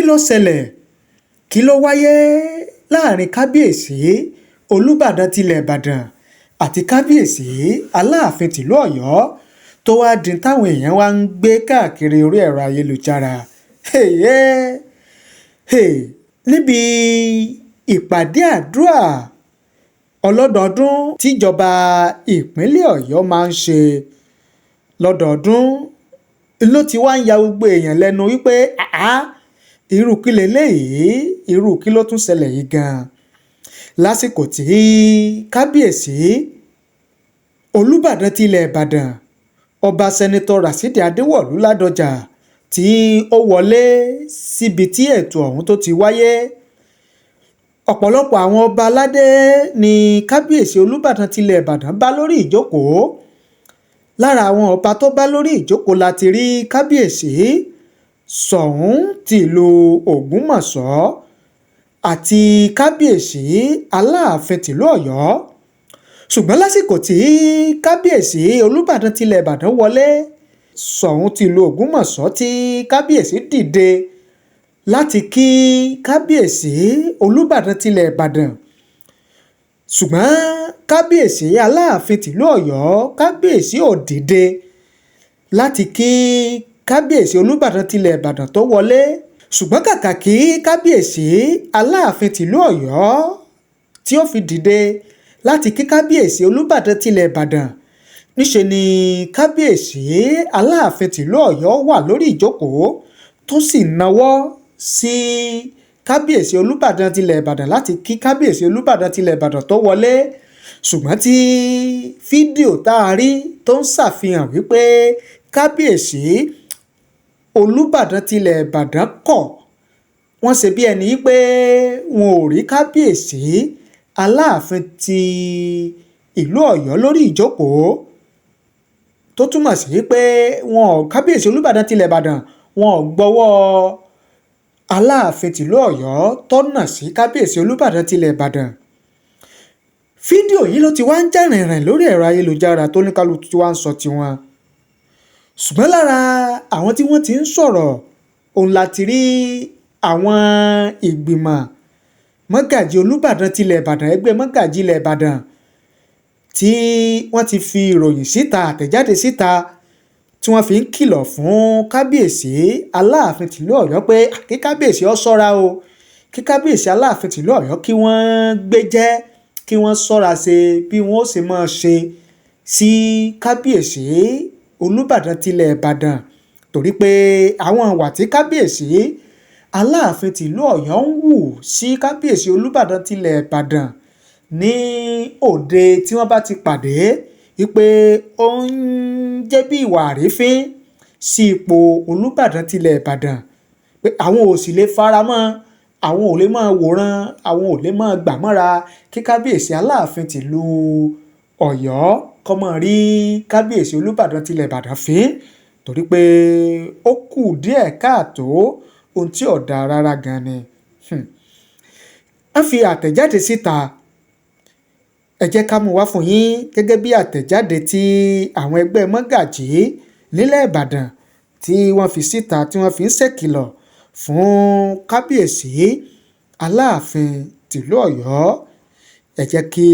ló ṣẹlẹ̀? Kí ló wáyé láàrin kábíyèsí Olúbàdàn tilẹ̀ Ìbàdàn àti kábíyèsí Aláàfin tìlú Ọ̀yọ́ tó wá di táwọn èèyàn wá ń gbé káàkiri orí ẹ̀rọ ayélujára? Níbi ìpàdé àdúrà ọlọ́dọọdún tíjọba ìpínlẹ̀ Ọ̀yọ́ máa ń ṣe lọ́dọọdún ló ti wá ń ya gbogbo èèyàn lẹ́nu wípé irú kí leléyìí, irú kí ló tún ṣẹlẹ̀ yìí gan-an lásìkò tí kábíyèsí Olúbàdàn tilẹ̀ Ìbàdàn ọba sẹ́nitọ́ Ràṣídì Adéwọ̀lú Ládọjà tí ó wọlé síbi tí ètò ọ̀hún tó ti wáyé. Ọ̀pọ̀lọpọ̀ àwọn ọba aládé ni kábíyèsí Olúbàdàn tilẹ̀ Ìbàdàn bá lórí ìjókòó. Lára àwọn ọba tó bá lórí ìjókòó la ti rí kábíyèsí Ṣọ̀ún tìlú Ògbómọ̀ṣọ́ àti kábíyèsí Aláàfin tìlú Ọ̀yọ́. Ṣùgbọ́n lásìkò tí kábíyèsí Olúbàdàn tilẹ̀ Ìbàdàn wọlé, Ṣọ̀ún tìlú Ògbómọ̀ṣọ́ tí kábíyèsí dìde láti kí kábíyèsí Olúbàdàn tilẹ̀ Ìbàdàn. Ṣùgbọ́n kábíyèsí Aláàfin tìlú Ọ̀yọ́, kábíyèsí ò dìde láti kí kábíyèsí Olúbàdàn tilẹ̀ Ìbàdàn tó wọlé. Ṣùgbọ́n kàkà kí kábíyèsí Aláàfin tìlú Ọ̀yọ́ tí ó fi dìde láti kí kábíyèsí Olúbàdàn tilẹ̀ Ìbàdàn, níṣe ni kábíyèsí Aláàfin tìlú Ọ̀yọ́ wà lórí ìjókòó tó sì nawọ́ sí kábíyèsí Olúbàdàn tilẹ̀ Ìbàdàn láti kí kábíyèsí Olúbàdàn tilẹ̀ Ìbàdàn tó wọlé. Ṣùgbọ́n tí fídíò tá a rí tó ń ṣàfihàn wípé kábíyèsí Olúbàdàn tilẹ̀ Ìbàdàn kọ̀, wọ́n ṣe bí ẹni pé wọn ò rí kábíyèsí Aláàfin ti ìlú Ọ̀yọ́ lórí ìjókòó, tó túmọ̀ sí pé kábíyèsí Olúbàdàn tilẹ̀ Ìbàdàn wọn ò gbọ́wọ́ Aláàfin tìlú Ọ̀yọ́ tọ́nà sí kábíyèsí Olúbàdàn tilẹ̀ Ìbàdàn. Fídíò yìí ló ti wá ń jà rìnrìn lórí ẹ̀rọ ayélujára tó ní kálukú tí wá ń sọ tiwọn. Ṣùgbọ́n lára àwọn tí wọ́n ti ń sọ̀rọ̀ òun láti rí àwọn ìgbìmọ̀ mọ́gàjí Olúbàdàn tilẹ̀ Ìbàdàn, ẹgbẹ́ mọ́gàjí ilẹ̀ Ìbàdàn, tí wọ́n ti fi ìròyìn síta, àtẹ̀jáde síta tí wọ́n fi ń kìlọ̀ fún kábíyèsí Aláàfin tìlú Ọ̀yọ́ pé kí kábíyèsí ó ṣọ́ra o, kí kábíyèsí Aláàfin tìlú Ọ̀yọ́ kí wọ́n gbéjẹ́, kí wọ́n ṣọ́ra ṣe bí wọ́n ó ṣe máa ṣe sí kábíyèsí Olúbàdàn tilẹ̀ Ìbàdàn, torí pé àwọn ìwà tí kábíyèsí Aláàfin tìlú Ọ̀yọ́ ń wù sí kábíyèsí Olúbàdàn tilẹ̀ Ìbàdàn ní òde tí wọ́n bá ti pàdé wípé ó ń jẹ́ bí ìwà àrífín sí ipò Olúbàdàn tilẹ̀ Ìbàdàn, pé àwọn ò sì lè faramọ́, àwọn ò lè máa wòran, àwọn ò lè máa gbàmọ́ra kí kábíyèsí Aláàfin tìlú Ọ̀yọ́ kó máa rí kábíyèsí Olúbàdàn tilẹ̀ Ìbàdàn fín, torí pé ó kù díẹ̀ káàtó, ohun tí ò dáa rárá gan ni. Wọ́n fi àtẹ̀jáde síta, ẹ jẹ́ ká mú wá fún yín gẹ́gẹ́ bí àtẹ̀jáde tí àwọn ẹgbẹ́ mọ́gàjí nílẹ̀ Ìbàdàn tí wọ́n fi síta, tí wọ́n fi ń ṣèkìlọ̀ fún kábíyèsí Aláàfin tìlú Ọ̀yọ́. Ẹ jẹ́ kí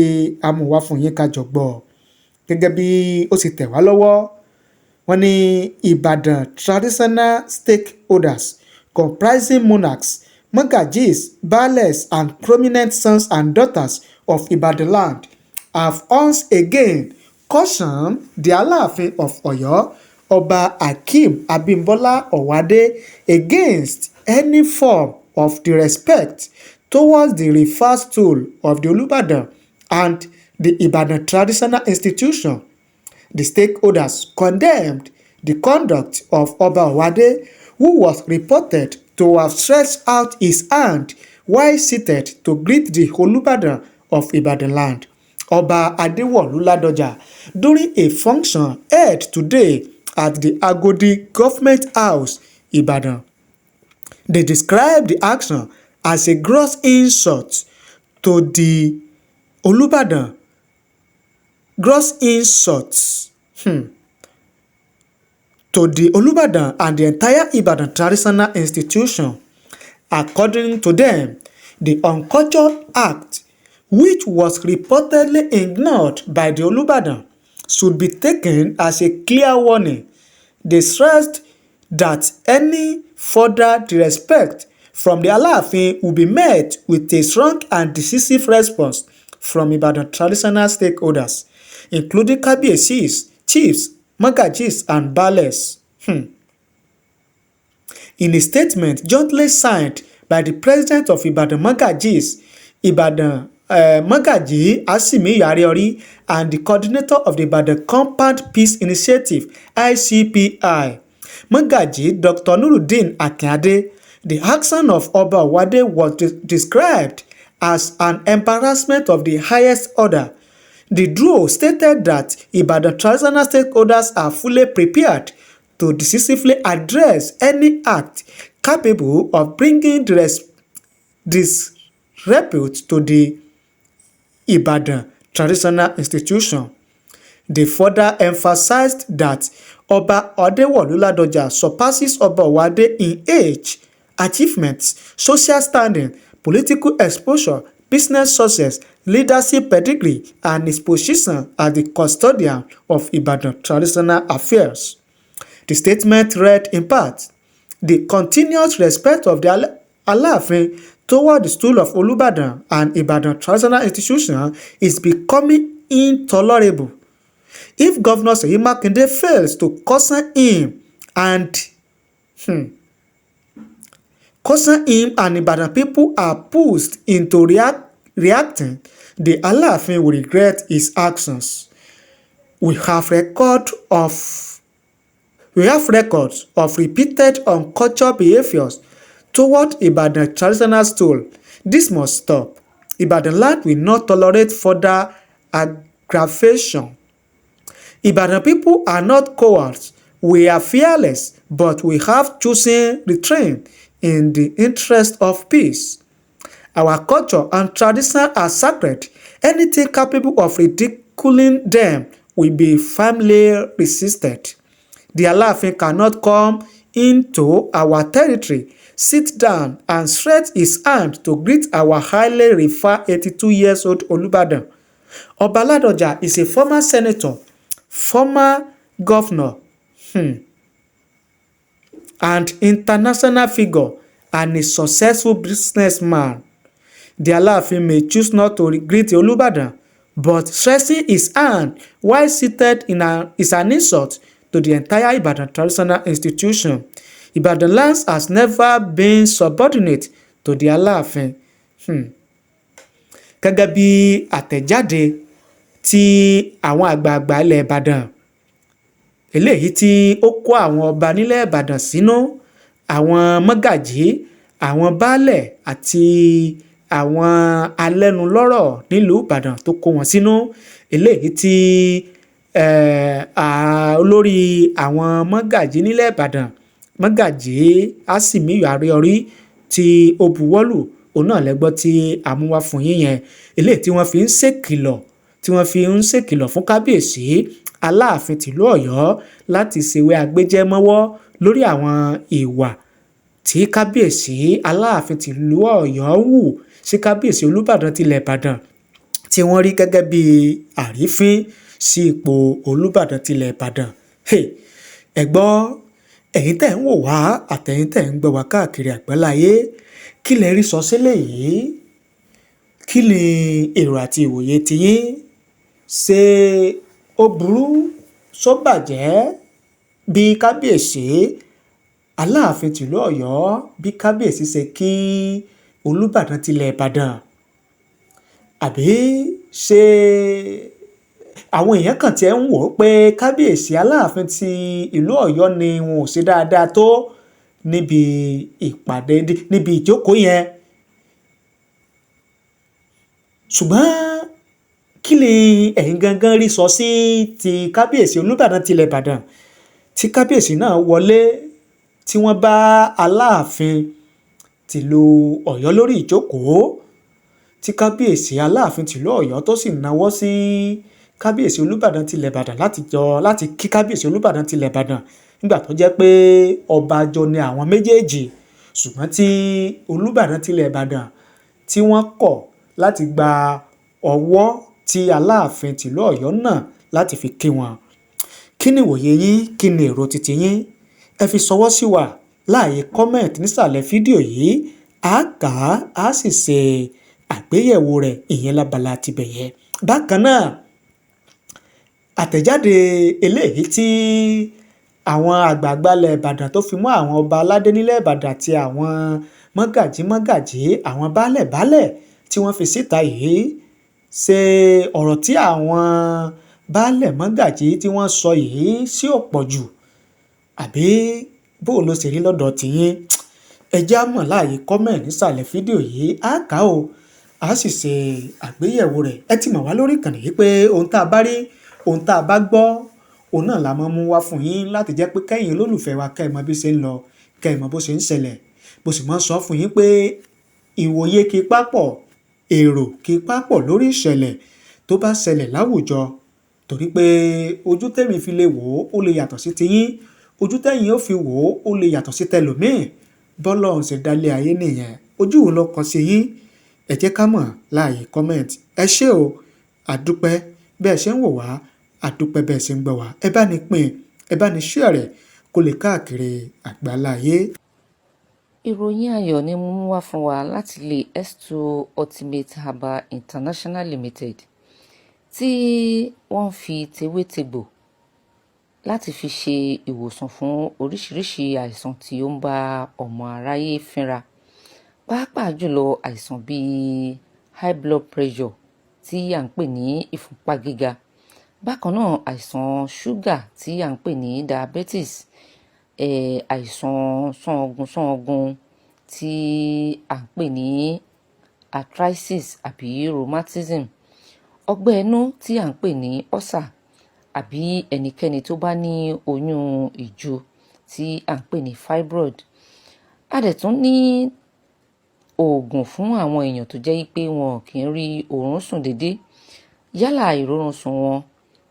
a mú wá fún yín ká jọ gbọ́ gẹ́gẹ́ bí ó sì tẹ̀ wá lọ́wọ́. Wọ́n ní Ìbàdàn traditional stakeholders comprising monarchs, Mogajis, baales and prominent sons and daughters of Ibadan land have once again cautioned the Aláàfin of Ọ̀yọ́, Ọba Hakeem Abimbola Owade, against any form of disrespect towards the revered stool of the Olubadan and the Ibadan traditional institution. The stakeholders condemned the conduct of Ọba Owade, who was reported to have stretched out his hand while seated to greet the Olubadan of Ibadan land, Ọba Adewolu Ladoja, during a function held today at the Agodi Government House, Ibadan. They described the action as a gross insult to the Olubadan, to the Olubadan and the entire Ibadan traditional institution. According to them, the Uncultured Act, which was reportedly ignored by the Olubadan, should be taken as a clear warning. They stressed that any further disrespect from the Aláàfin will be met with a strong and decisive response from Ibadan traditional stakeholders, including Kábíyèsí, chiefs, Magajis, and Baales. In a statement jointly signed by the president of Ibadan Magajis, Magaji Asimiyu Areori, and the coordinator of the Ibadan Compound Peace Initiative (ICPI), Magaji Dr. Nuruddin Akinade, the action of Oba Owade was described as an embarrassment of the highest order. The duo stated that Ibadan traditional stakeholders are fully prepared to decisively address any act capable of bringing disrepute to the Ibadan traditional institution. They further emphasized that Oba Adewolu Ladoja surpasses Oba Owade in age, achievements, social standing, political exposure, business success, leadership pedigree, and his position as the custodian of Ibadan traditional affairs. The statement read in part, "The continuous respect of the Aláàfin toward the stool of Olubadan and Ibadan traditional institution is becoming intolerable. If Governor Seyi Makinde fails to caution him and Ibadan people are pushed into reacting, the Aláàfin will regret his actions. We have records of repeated uncultured behaviors toward Ibadan traditional stool. This must stop. Ibadan land will not tolerate further aggravation. Ibadan people are not cowards. We are fearless, but we have chosen restraint in the interest of peace. Our culture and tradition are sacred. Anything capable of ridiculing them will be firmly resisted. The Aláàfin cannot come into our territory, sit down, and stretch his hand to greet our highly revered 82-year-old Olubadan. Oba Ladoja is a former senator, former governor, and international figure, and a successful businessman. The Aláàfin may choose not to greet Olubadan, but stretching his hand while seated is an insult to the entire Ibadan traditional institution. Ibadan lands has never been subordinate to the Aláàfin. Gẹ́gẹ́ bí àtẹ̀jáde tí àwọn àgbààgbà ilẹ̀ Ìbàdàn eléyìí tí ó kó àwọn ọba nílẹ̀ Ìbàdàn sínú, àwọn mọ́gàjí, àwọn baálẹ̀ àti àwọn alẹ́nulọ́rọ̀ nílùú Ìbàdàn tó kó wọn sínú, eléyìí tí olórí àwọn mọ́gàjí nílẹ̀ Ìbàdàn, Mọ́gàjí Asimiyu Areori, tí ó buwọ́lù, òun náà lẹ́gbọ́ tí a mú wá fún yín yẹn, eléyìí tí wọ́n fi ń ṣèkìlọ̀ fún kábíyèsí Aláàfin tìlú Ọ̀yọ́ láti ṣèwé agbéjẹ́mọ́wọ́ lórí àwọn ìwà tí kábíyèsí Aláàfin tìlú Ọ̀yọ́ hù sí kábíyèsí Olúbàdàn tilẹ̀ Ìbàdàn, tí wọ́n rí gẹ́gẹ́ bí àrífín sí ipò Olúbàdàn tilẹ̀ Ìbàdàn. Ẹ gbọ́, ẹ̀yin tẹ́ ń wò wá àtẹ̀yin tẹ́ ń gbọ́ wá káàkiri àgbáláyé, kí lẹ rí sọ sílẹ̀ yìí? Kí ni èrò àti ìwòye tiyín? Ṣé ó burú, ṣó bàjẹ́ bí kábíyèsí Aláàfin tìlú Ọ̀yọ́, bí kábíyèsí ṣe kí Olúbàdàn tilẹ̀ Ìbàdàn? Àbí ṣé àwọn èèyàn kan tiẹ̀ ń wò ó pé kábíyèsí Aláàfin ti ìlú Ọ̀yọ́ ni wọn ò ṣe dáadáa tó níbi ìjókòó yẹn? Ṣùgbọ́n kí ni ẹ̀yin gangan rí sọ sí ti kábíyèsí Olúbàdàn tilẹ̀ Ìbàdàn, tí kábíyèsí náà wọlé, tí wọ́n bá Aláàfin tìlú Ọ̀yọ́ lórí ìjókòó, tí kábíyèsí Aláàfin tìlú Ọ̀yọ́ tó sì náwó sí kábíyèsí Olúbàdàn tilẹ̀ Ìbàdàn láti kí kábíyèsí Olúbàdàn tilẹ̀ Ìbàdàn nígbà tó jẹ́ pé ọba jọ ni àwọn méjèèjì. ṣùgbọ́n tí Olúbàdàn tilẹ̀ Ìbàdàn tí wọ́n kọ̀ láti gba ọwọ́ tí Aláàfin tìlú Ọ̀yọ́ náà láti fi kí wọn. Kí ni ìwòye yín? Kí ni èrò titi yín? Ẹ fi ṣọwọ́ sí wa láàyè comment nísàlẹ̀ fídíò yìí. A kà á sì ṣe àgbéyẹ̀wò rẹ̀, ìyẹn lábala tibẹ̀ yẹn. Bákan náà, àtẹ̀jáde eléyìí tí àwọn àgbààgbà ilẹ̀ Ìbàdàn tó fi mọ́ àwọn ọba aládé nílẹ̀ Ìbàdàn àti àwọn mọ́gàjí, àwọn baálẹ̀ tí wọ́n fi síta yìí ṣe ọ̀rọ̀ tí àwọn baálẹ̀ mọ́gàjí tí wọ́n sọ yìí sí ò pọ̀ jù, àbí bó ló ṣe rí lọ́dọ̀ tiyín? Ẹ jẹ́ á mọ̀ láàyè comment nísàlẹ̀ fídíò yìí. A kà ó, a sì ṣe àgbéyẹ̀wò rẹ̀. Ẹ ti mọ̀ wá lórí ìkànnì yìí pé ohun tá a bá rí, ohun tá a bá gbọ́, òun náà la máa mú wá fún yín láti jẹ́ pé kẹ́yìn olólùfẹ́ wa kẹ́ ẹ mọ bí ṣe ń lọ, kẹ́ ẹ mọ bó ṣe ń ṣẹlẹ̀. Mo sì máa ń sọ fún yín pé ìwòye kì í papọ̀, èrò kì í papọ̀ lórí ìṣẹ̀lẹ̀ tó bá ṣẹlẹ̀ láwùjọ, torí pé ojú tèmi fi lè wò ó lè yàtọ̀ sí tiyín, ojú tẹ́yin ó fi wò ó lè yàtọ̀ sí tẹlòmíì. Bọ́lọ́run ṣe dálé ayé nìyẹn. Ojú wo ló kọ sí yín? Ẹ jẹ́ ká mọ̀ láàyè comment. Ẹ ṣé o, àdúpẹ́ bẹ́ẹ̀ ṣe ń wò wá, àdúpẹ́ bẹ́ẹ̀ ṣe ń gbọ́ wá. Ẹ bá ní pín, ẹ bá ní share rẹ̀ kó lè káàkiri àgbáláyé. Ìròyìn ayọ̀ ni mo mú wá fún wa láti ilé S2 Ultimate Herbal International Limited, tí wọ́n fi tewétegbò láti fi ṣe ìwòsàn fún oríṣiríṣi àìsàn tí ó ń bá ọmọ aráyé fínra, pàápàá jùlọ àìsàn bíi high blood pressure tí à ń pè ní ìfúnpá gíga, bákan náà àìsàn ṣúgà tí à ń pè ní diabetes, àìsàn sánọgun tí à ń pè ní arthritis àbí rheumatism, ọgbẹ́ inú tí à ń pè ní ulcer, àbí ẹnikẹ́ni tó bá ní oyún ìju tí à ń pè ní fibroid. A dẹ̀ tún ní oògùn fún àwọn èèyàn tó jẹ́ pé wọn kì í rí oorun sùn déédéé, yálà ìrorun sùn wọn,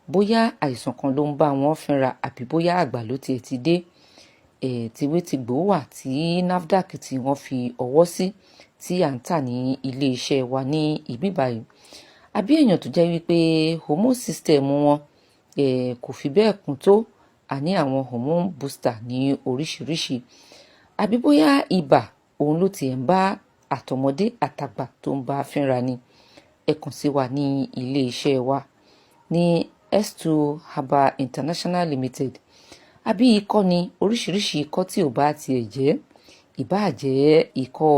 bóyá àìsàn kan ló ń bá wọn fínra àbí bóyá àgbà ló tiẹ̀ ti dé. Tewétegbò wà tí NAFDAC tí wọ́n fi ọwọ́ sí, tí à ń tà ní ilé iṣẹ́ wa ní ibí báyìí. Àbí èèyàn tó jẹ́ wípé hormone system wọn kò fi bẹ́ẹ̀ kún tó, a ní àwọn hormone booster ní oríṣiríṣi. Àbí bóyá ibà òun ló tiẹ̀ ń bá àtọmọdé àtàgbà tó ń bá fínra ni, ẹ kàn sí wa ní ilé iṣẹ́ wa ní S2 Herbal International Limited. Àbí ikọ́ ni, oríṣiríṣi ikọ́ tí ò bá tiẹ̀ jẹ́, ìbáà jẹ́ ikọ́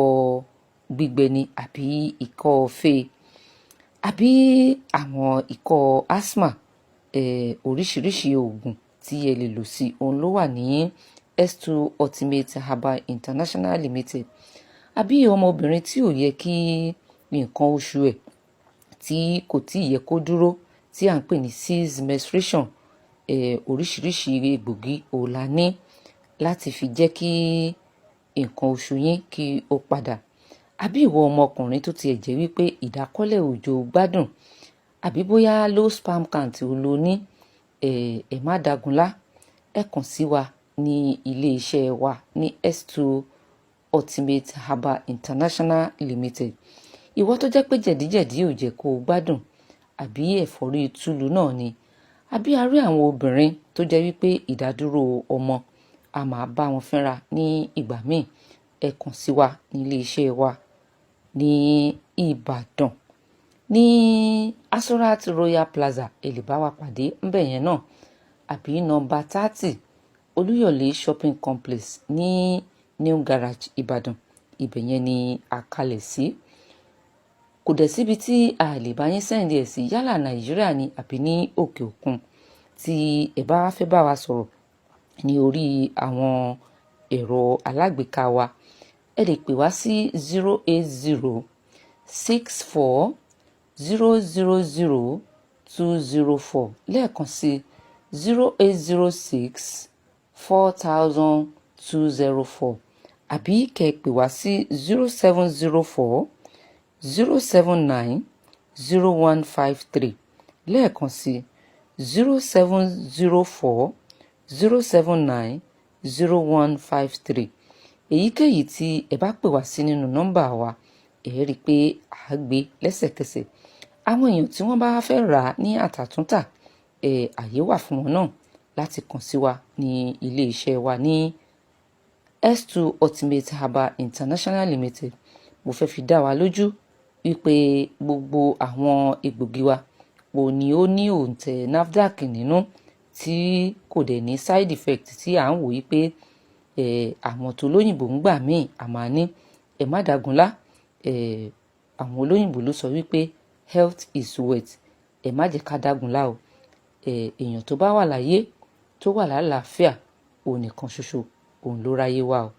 gbígbẹ ni àbí ikọ́ fée, àbí àwọn ikọ́ asthma, oríṣiríṣi oògùn tí ẹ lè lò sí òun ló wà ní S2 Ultimate Herbal International Limited. Àbí ọmọbìnrin tí ò yẹ kí nǹkan oṣù ẹ̀ tí kò tí yẹ kó dúró, tí à ń pè ní cease menstruation, oríṣiríṣi egbògi òun la ní láti fi jẹ́ kí nǹkan oṣù yín kí ó padà. Àbí ìwọ ọmọkùnrin tó tiẹ̀ jẹ́ wípé ìdákọ́lẹ̀ òjò gbádùn, àbí bóyá low sperm count ò lo ní, ẹ má dagunlá, ẹ kàn sí wa ní ilé iṣẹ́ wa ní S2 Ultimate Herbal International Limited. Ìwọ tó jẹ́ pé jẹ̀díjẹ̀dí ò jẹ́ kó o gbádùn, àbí ẹ̀fọ́rí túlù náà ni, àbí a rí àwọn obìnrin tó jẹ́ wípé ìdádúró ọmọ a máa bá wọn fínra ní ìgbà míì, ẹ kàn sí wa ní ilé iṣẹ́ wa ní Ìbàdàn ní Asorat Royal Plaza. Ẹ lè bá wa pàdé ńbẹ̀ yẹn náà, àbí nọ́mbà 30 Olúyọ̀lé Shopping Complex ní New Garage Ìbàdàn, ibẹ̀ yẹn ni a kalẹ̀ sí. Kò dẹ̀ síbi tí a lè bá yín sẹ́ǹdì ẹ̀ sí, yálà Nàìjíríà ni àbí ní òkè òkun, tí ẹ bá fẹ́ bá wa sọ̀rọ̀ ní orí àwọn ẹ̀rọ alágbèéká wa, ẹ lè pè wá sí 08064000204, lẹ́ẹ̀kan sí 08064000204, àbí kẹ́ ẹ pè wá sí 0704-079-0153, lẹ́ẹ̀kan sí 0704-079-0153. èyíkéyìí tí ẹ bá pè wá sí nínú nọ́mbà wa ẹ rí i pé à á gbé lẹ́sẹ̀kẹsẹ̀. àwọn èèyàn tí wọ́n bá fẹ́ rà á ní àtàtúntà àyè wà fún wọn náà láti kàn sí wa ní ilé-iṣẹ́ wa ní S2 Ultimate Herbal International Limited. mo fẹ́ fi dá wa lójú wípé gbogbo àwọn egbògi wa ni ó ní òǹtẹ̀ NAFDAC nínú tí kò dẹ̀ ní side effect tí à ń wò yí pé àwọn tó lóyìnbó ń gbà míì a máa ní. ẹ má dagunlá, àwọn olóyìnbó ló sọ wípé health is wealth. ẹ má jẹ́ ká dagunlá o. èèyàn tó bá wà láyé tó wà lálàáfíà òun nìkan ṣoṣo òun ló ráyé wá o.